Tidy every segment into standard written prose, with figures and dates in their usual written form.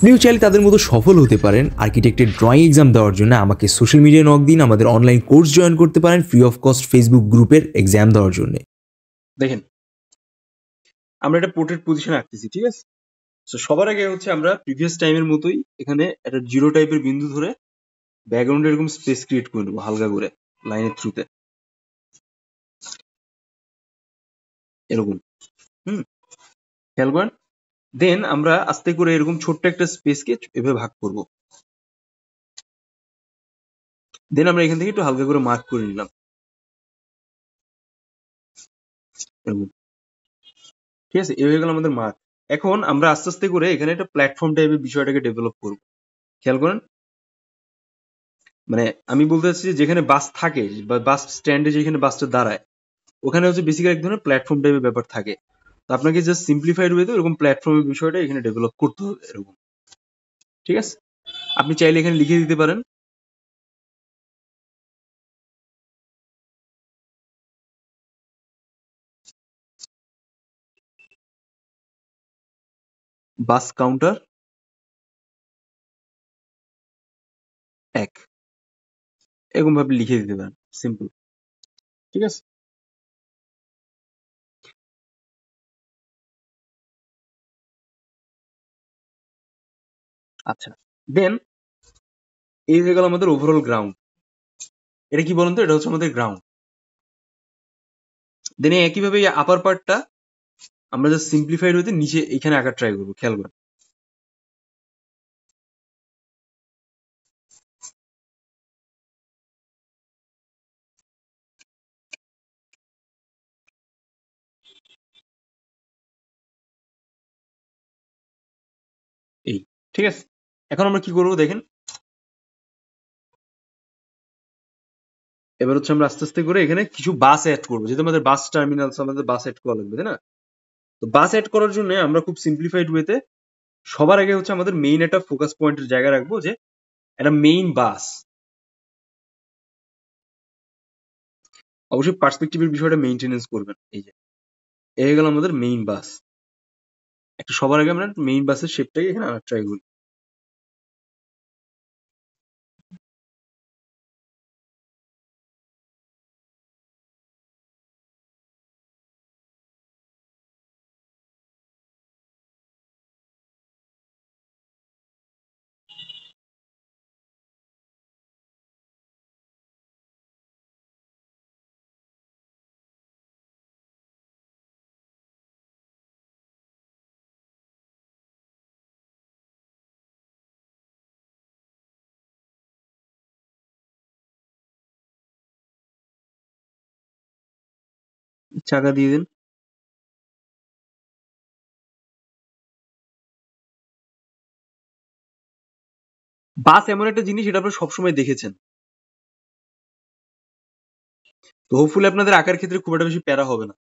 আপনিও চাইলে তাদের মতো সফল হতে পারেন। আর্কিটেক্টের ড্রয়িং এক্সাম দেওয়ার জন্য আমাকে সোশ্যাল মিডিয়ায় নক দিন, আমাদের অনলাইন কোর্স জয়েন করতে পারেন ফ্রি অফ কস্ট ফেসবুক গ্রুপের এক্সাম দেওয়ার জন্য। দেখেন আমরা একটা পোর্ট্রেট পজিশনে আঁকতেছি, ঠিক আছে? তো সবার আগে হচ্ছে আমরা প্রিভিয়াস টাইমের মতোই এখানে একটা জিরো টাইপের বিন্দু ধরে ব্যাকগ্রাউন্ডে এরকম স্পেস ক্রিয়েট করে নেবো হালকা করে লাইনের থ্রুতে, এরকম। হুম, খেয়াল করেন। দেন আমরা আস্তে করে এরকম ছোট্ট একটা স্পেসকে এভাবে ভাগ করব। দেন আমরা এখান থেকে একটু হালকা করে মার্ক করে নিলাম, এরকম। ঠিক আছে, এ হয়ে গেল আমাদের মার্ক। এখন আমরা আস্তে আস্তে করে এখানে একটা প্ল্যাটফর্ম টাইপের বিষয়টাকে ডেভেলপ করব। খেয়াল করেন, মানে আমি বলতে চাচ্ছি যে যেখানে বাস থাকে বা বাস স্ট্যান্ডে যেখানে বাসটা দাঁড়ায় ওখানে হচ্ছে বেসিক্যালি এক ধরনের প্ল্যাটফর্ম টাইপের ব্যাপার থাকে। তো আপনাকে জাস্ট সিম্পলিফাইড ওয়েতে এরকম প্ল্যাটফর্মের বিষয়টা এখানে ডেভেলপ করতে হবে, এরকম। ঠিক আছে, আপনি চাইলে এখানে লিখে দিতে পারেন বাস কাউন্টার 1, এরকম ভাবে লিখে দিতে পারেন, সিম্পল। ঠিক আছে, আচ্ছা। দেন এই হয়ে গেল আমাদের ওভারঅল গ্রাউন্ড। এটা কি বলেন তো, এটা হচ্ছে আমাদের গ্রাউন্ড। দেন একইভাবে এই আপার পার্টটা আমরা জাস্ট সিম্পলিফাইড হতে নিচে এখানে আঁকার ট্রাই করবো, খেয়াল করেন। এই, ঠিক আছে। এখন আমরা কি করবো দেখেন, এবার হচ্ছে আমরা আস্তে আস্তে করে এখানে কিছু বাস অ্যাড করবো, যেহেতু আমাদের বাস টার্মিনাল, আমাদের বাস অ্যাড করা লাগবে, তাই না? তো বাস অ্যাড করার জন্য আমরা খুব সিম্পলিফাইড ওয়েতে সবার আগে হচ্ছে আমাদের মেইন একটা ফোকাস পয়েন্টের জায়গা রাখবো, যে একটা মেইন বাস। অবশ্যই পার্সপেক্টিভের বিষয়টা মেইনটেনেন্স করবেন। এই যে এ হয়ে গেল আমাদের মেইন বাস। একটা সবার আগে আমরা মেইন বাসের শেপটাকে এখানে আনার ট্রাই করি। চাকা দিয়ে দিন। বাস এমন একটা জিনিস, এটা আপনারা সবসময় দেখেছেন। তো হোপফুলি আপনাদের আঁকার ক্ষেত্রে খুব একটা বেশি প্যারা হবে না।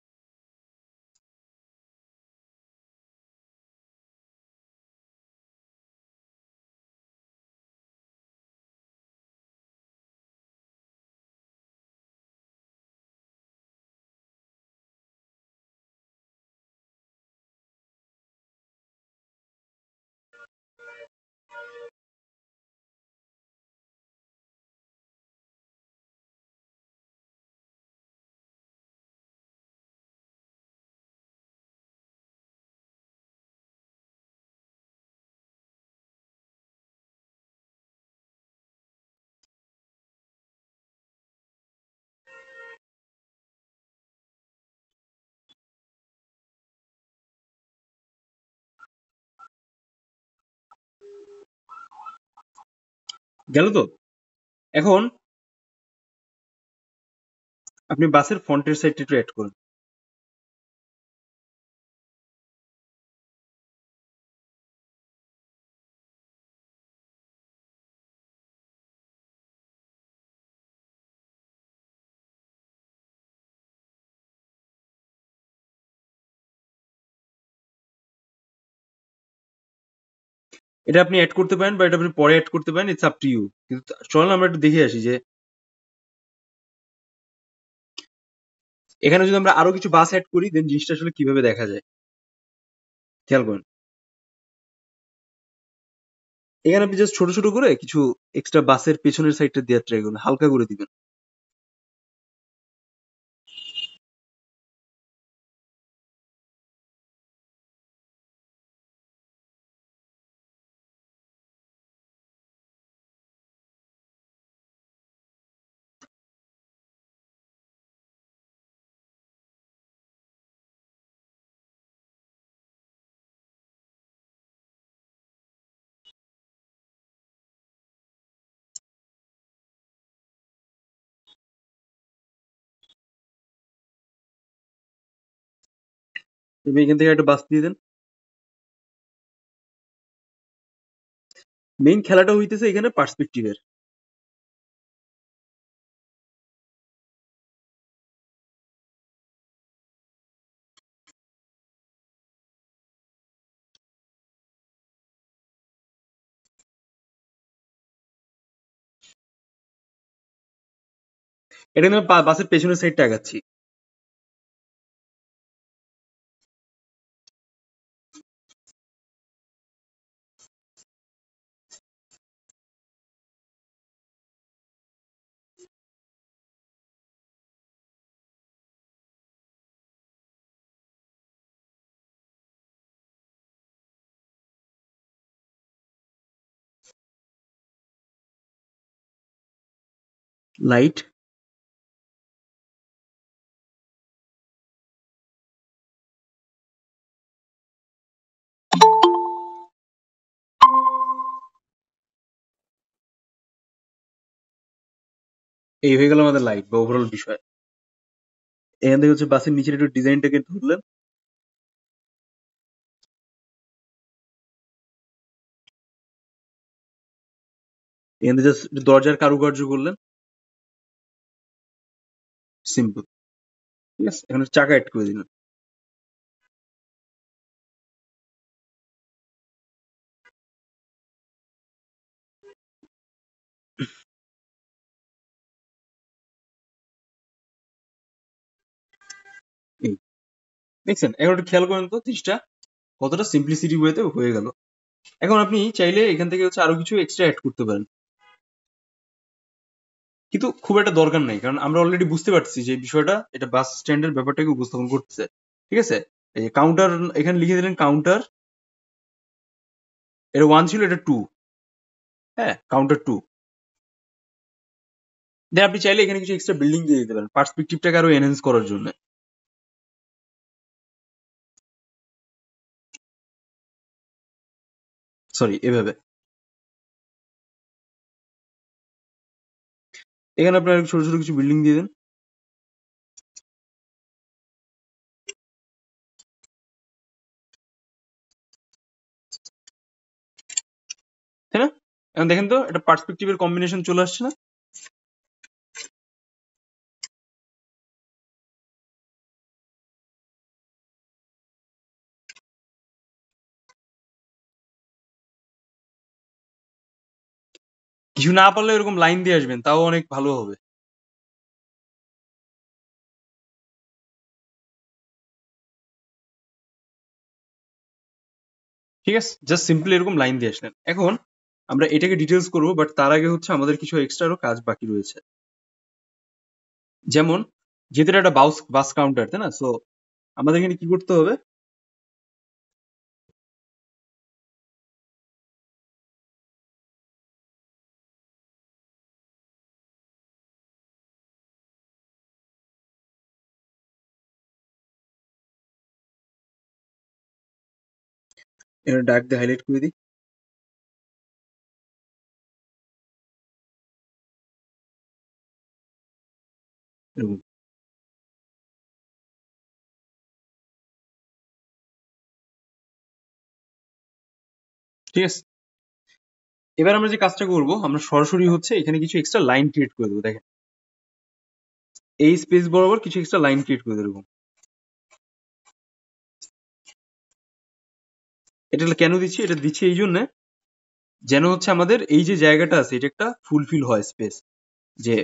গেল তো? এখন আপনি বাসের ফ্রন্টের সাইডটা একটু অ্যাড করুন। এটা আপনি অ্যাড করতে পারেন বা এটা আপনি পরে অ্যাড করতে পারেন, ইটস আপ টু ইউ। কিন্তু চলেন আমরা একটু দেখে আসি যে এখানে যদি আমরা আরো কিছু বাস অ্যাড করি দেন জিনিসটা আসলে কিভাবে দেখা যায়। খেয়াল করেন। এখানে আপনি জাস্ট ছোট ছোট করে কিছু এক্সট্রা বাসের পেছনের সাইডটা দেওয়ার ট্রাই করুন, হালকা করে দিবেন। তুমি এখান থেকে একটা বাস দিয়ে দেন। মেইন খেলাটা হইতেছে এখানে পার্সপেক্টিভের। এটা কিন্তু বাসের পেছনের সাইডটা আগাচ্ছি। লাইট এই হয়ে গেল আমাদের লাইট বা ওভারঅল বিষয়। এখান থেকে হচ্ছে বাসের নিচের একটু ডিজাইনটাকে ধরলেন। এখান থেকে জাস্ট দরজার কারুকার্য করলেন, সিম্পল। ঠিক আছে, এখন চাকা অ্যাড করে দিলেন। এই দেখছেন, এখন একটু খেয়াল করেন তো জিনিসটা কতটা সিম্পলিসিটি ওয়েতে হয়ে গেল। এখন আপনি চাইলে এখান থেকে হচ্ছে আরো কিছু এক্সট্রা অ্যাড করতে পারেন, কিন্তু খুব একটা দরকার নাই, কারণ আমরা অলরেডি বুঝতে পারছি যে বিষয়টা এটা বাস স্ট্যান্ডের ব্যাপারটাকে উপস্থাপন করতেছে। ঠিক আছে, এই কাউন্টার এখানে লিখে দিলেন কাউন্টার, এটা 1 ছিল, এটা 2। হ্যাঁ, কাউন্টার 2। দেন আপনি চাইলে এখানে কিছু এক্সট্রা বিল্ডিং দিয়ে দিতে পারেন পার্সপেক্টিভটাকে আরো এনহ্যান্স করার জন্য। সরি, এভাবে। এখানে আপনার ছোট ছোট কিছু বিল্ডিং দিয়ে দেন। তাই না? এখন দেখেন তো এটা পার্সপেক্টিভের কম্বিনেশন চলে আসছে না? কিছু না পারলে এরকম লাইন দিয়ে আসবেন, তাও অনেক ভালো হবে। ঠিক আছে, জাস্ট সিম্পলি এরকম লাইন দিয়ে আসলেন। এখন আমরা এটাকে ডিটেলস করবো, বাট তার আগে হচ্ছে আমাদের কিছু এক্সট্রা আরো কাজ বাকি রয়েছে। যেমন যেহেতু এটা একটা বাস কাউন্টার, তাই না? সো আমাদের এখানে কি করতে হবে, এটা ডার্ক দিয়ে হাইলাইট করে দিই। এরকম। ঠিক আছে, এবার আমরা যে কাজটা করব, আমরা সরাসরি হচ্ছে এখানে কিছু এক্সট্রা লাইন ক্রিয়েট করে দেবো। দেখেন, এই স্পেস বরাবর কিছু এক্সট্রা লাইন ক্রিয়েট করে দেবো। এটা কেন দিচ্ছি, এটা দিচ্ছি এই জন্য যেন হচ্ছে আমাদের এই যে জায়গাটা আছে এটা একটা ফুলফিল হয় স্পেস, যে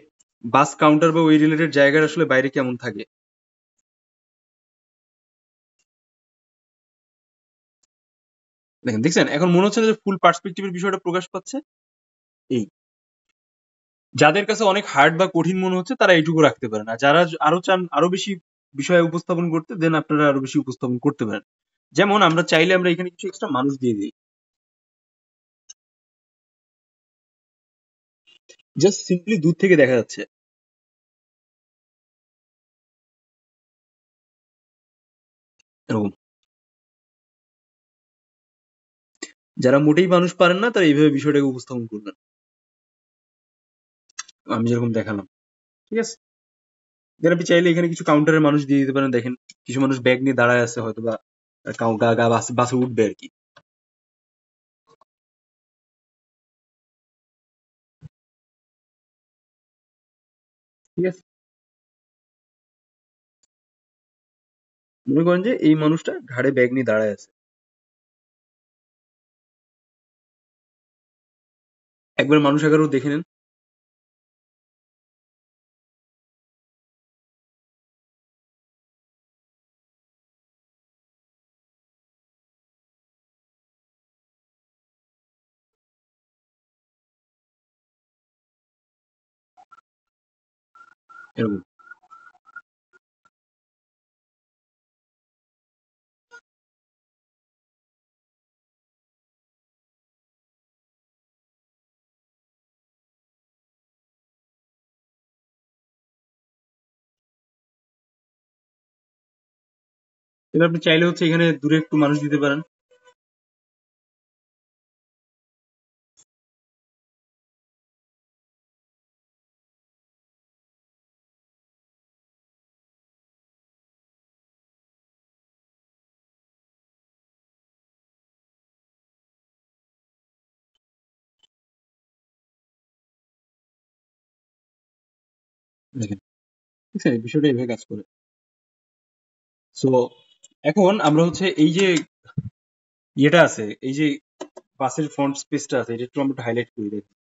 বাস কাউন্টার বা ওই রিলেটেড জায়গার আসলে বাইরে কেমন থাকে। দেখেন, দেখছেন এখন মনে হচ্ছে না যে ফুল পার্সপেক্টিভের বিষয়টা প্রকাশ পাচ্ছে? এই যাদের কাছে অনেক হার্ড বা কঠিন মনে হচ্ছে তারা এইটুকু রাখতে পারেন, আর যারা আরো চান আরো বেশি বিষয় উপস্থাপন করতে, দেন আপনারা আরো বেশি উপস্থাপন করতে পারেন। যেমন আমরা চাইলে আমরা এখানে কিছু এক্সট্রা মানুষ দিয়ে দিই, জাস্ট সিম্পলি দূর থেকে দেখা যাচ্ছে এরকম। যারা মোটেই মানুষ পারেন না তারা এইভাবে বিষয়টাকে উপস্থাপন করবেন, আমি যেরকম দেখালাম। ঠিক আছে, দেন আপনি চাইলে এখানে কিছু কাউন্টারের মানুষ দিয়ে দিতে পারেন। দেখেন কিছু মানুষ ব্যাগ নিয়ে দাঁড়ায় আছে, হয়তো বা গা গা বাসে উঠবে আর কি। ঠিক আছে, মনে করেন যে এই মানুষটা ঘাড়ে ব্যাগ নিয়ে দাঁড়ায় আছে, একবার মানুষ আকারও দেখে নেন। এরকম এবার আপনি চাইলে হচ্ছে এখানে দূরে একটু মানুষ দিতে পারেন। দেখেন, ঠিক আছে, বিষয়টা এইভাবে কাজ করে। সো এখন আমরা হচ্ছে এই যে ইয়েটা আছে, এই যে বাসের ফ্রন্ট স্পেসটা আছে, এটা একটু আমরা হাইলাইট করি। দেখেন,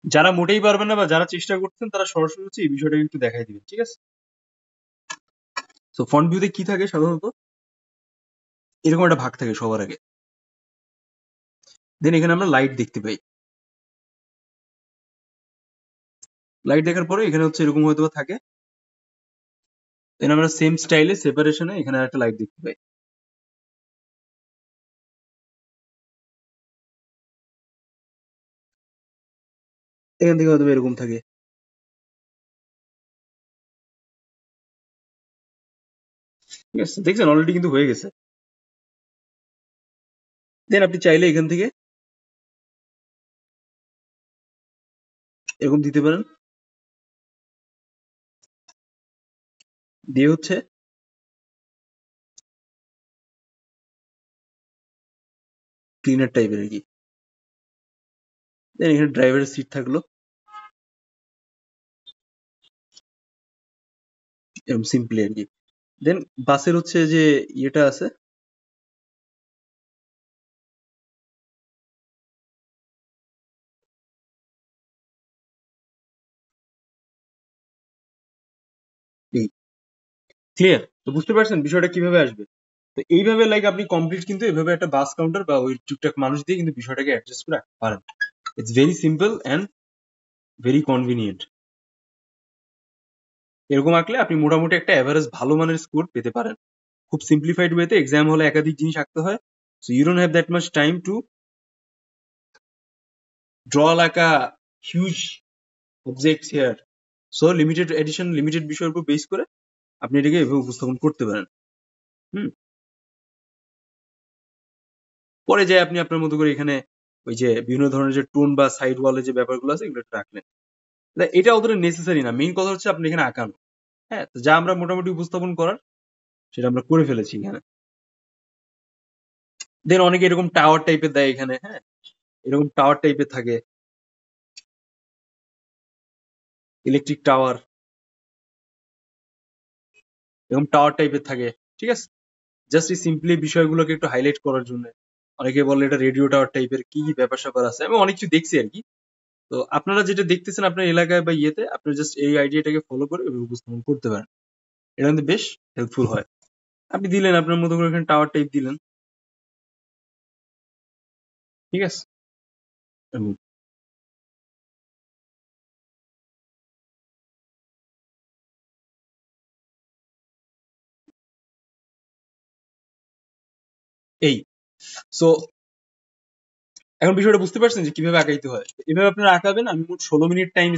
যারা মোটেই পারবেন না বা যারা চেষ্টা করছেন তারা সরাসরি হচ্ছে এই বিষয়টাকে একটু দেখাই দিবেন। ঠিক আছে, তো ফ্রন্ট ভিউতে কি থাকে সাধারণত, এরকম একটা ভাগ থাকে সবার আগে। দেন এখানে আমরা লাইট দেখতে পাই। লাইট দেখার পরে এখানে হচ্ছে এরকম হয়তো বা থাকে। দেন আমরা সেম স্টাইলে সেপারেশনে এখানে একটা লাইট দেখতে পাই। এখান থেকে হয়তো বা এরকম থাকে। ঠিক আছে, দেখছেন অলরেডি কিন্তু হয়ে গেছে। দেন আপনি চাইলে এখান থেকে এরকম দিতে পারেন, দিয়ে হচ্ছে ক্লিনার টাইপের আর কি। দেন এখানে ড্রাইভারের সিট থাকলো, এরকম সিম্পলি আর কি। দেন বাসের হচ্ছে যে ইয়েটা আছে, এই ক্লিয়ার, তো বুঝতে পারছেন বিষয়টা কিভাবে আসবে। তো এইভাবে লাইক আপনি কমপ্লিট কিন্তু এভাবে একটা বাস কাউন্টার বা ওই টুকটাক মানুষ দিয়ে কিন্তু বিষয়টাকে অ্যাডজাস্ট করে রাখতে পারেন। It's very simple and very convenient. এরকম আঁকলে আপনি মোটামুটি একটা অ্যাভারেজ ভালো মানের স্কোর পেতে পারেন। খুব সিম্পলিফাইড ওয়েতে এক্সাম হলে একাধিক জিনিস আঁকতে হয়, so you don't have that much time to draw like a huge objects here. So limited edition, limited বিষয়ের উপর বেস করে আপনি এটাকে এভাবে উপস্থাপন করতে পারেন। হুম, পরে যায় আপনি আপনার মতো করে এখানে ওই যে বিভিন্ন ধরনের যে টোন বা সাইড ওয়ালের যে ব্যাপারগুলো আছে এগুলো একটু রাখলেন। এটা অতটা নেসেসারি না, মেইন কথা হচ্ছে আপনি এখানে আঁকানো। হ্যাঁ, তো যা আমরা মোটামুটি উপস্থাপন করার সেটা আমরা করে ফেলেছি এখানে। দেন অনেকে এরকম টাওয়ার টাইপের দেয় এখানে, হ্যাঁ, এরকম টাওয়ার টাইপের থাকে, ইলেকট্রিক টাওয়ার, এরকম টাওয়ার টাইপের থাকে। ঠিক আছে, জাস্ট এই সিম্পলি বিষয়গুলোকে একটু হাইলাইট করার জন্য। অনেকে বলে এটা রেডিও টাওয়ার টাইপের, কি কি ব্যাপার স্যাপার আছে, আমি অনেক কিছু দেখছি আর কি। তো আপনারা যেটা দেখতেছেন আপনার এলাকায় বা ইয়েতে, আপনারা জাস্ট এই আইডিয়াটাকে ফলো করে ওইভাবে উপস্থাপন করতে পারেন। এটা কিন্তু বেশ হেল্পফুল হয়। আপনি দিলেন আপনার মতো করে এখানে টাওয়ার টাইপ দিলেন, ঠিক আছে? হুম। এই সো এখন বিষয়টা বুঝতে পারছেন যে কিভাবে আঁকাইতে হয়। এভাবে আপনারা আঁকাবেন। আমি মোট 16 মিনিট টাইম